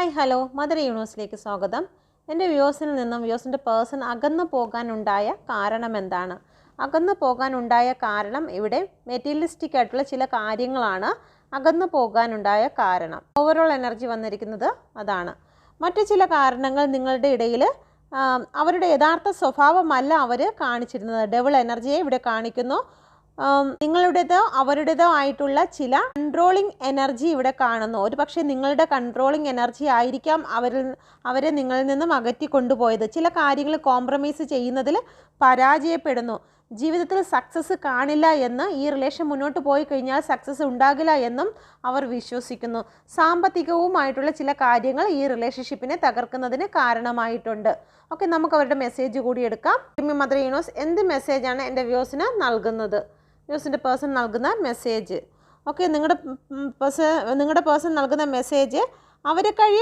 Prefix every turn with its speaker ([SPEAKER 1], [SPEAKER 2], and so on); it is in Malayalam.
[SPEAKER 1] ഹായ് ഹലോ മദർ യൂണിവേഴ്സിലേക്ക് സ്വാഗതം. എൻ്റെ വ്യൂസിൽ നിന്നും വ്യൂസിൻ്റെ പേഴ്സൺ അകന്നു പോകാനുണ്ടായ കാരണം എന്താണ്? അകന്നു പോകാനുണ്ടായ കാരണം ഇവിടെ മെറ്റീരിയലിസ്റ്റിക് ആയിട്ടുള്ള ചില കാര്യങ്ങളാണ് അകന്നു പോകാനുണ്ടായ കാരണം. ഓവറോൾ എനർജി വന്നിരിക്കുന്നത് അതാണ്. മറ്റു ചില കാരണങ്ങൾ നിങ്ങളുടെ ഇടയിൽ അവരുടെ യഥാർത്ഥ സ്വഭാവമല്ല അവർ കാണിച്ചിരുന്നത്. ഡബിൾ എനർജിയെ ഇവിടെ കാണിക്കുന്നു. നിങ്ങളുടേതോ അവരുടേതോ ആയിട്ടുള്ള ചില കൺട്രോളിങ് എനർജി ഇവിടെ കാണുന്നു. ഒരു പക്ഷേ നിങ്ങളുടെ കൺട്രോളിങ് എനർജി ആയിരിക്കാം അവരെ നിങ്ങളിൽ നിന്നും അകറ്റി കൊണ്ടുപോയത്. ചില കാര്യങ്ങൾ കോംപ്രമൈസ് ചെയ്യുന്നതിൽ പരാജയപ്പെടുന്നു. ജീവിതത്തിൽ സക്സസ് കാണില്ല എന്ന്, ഈ റിലേഷൻ മുന്നോട്ട് പോയി കഴിഞ്ഞാൽ സക്സസ് ഉണ്ടാകില്ല എന്നും അവർ വിശ്വസിക്കുന്നു. സാമ്പത്തികവുമായിട്ടുള്ള ചില കാര്യങ്ങൾ ഈ റിലേഷൻഷിപ്പിനെ തകർക്കുന്നതിന് കാരണമായിട്ടുണ്ട്. ഓക്കെ, നമുക്ക് അവരുടെ മെസ്സേജ് കൂടി എടുക്കാം. മദർ യൂണിവേഴ്സ് എന്ത് മെസ്സേജാണ് എൻ്റെ വ്യൂസിന് നൽകുന്നത്? വ്യൂസിൻ്റെ പേഴ്സൺ നൽകുന്ന മെസ്സേജ്. ഓക്കെ, നിങ്ങളുടെ പേഴ്സൺ നൽകുന്ന മെസ്സേജ് അവരെ കഴിയും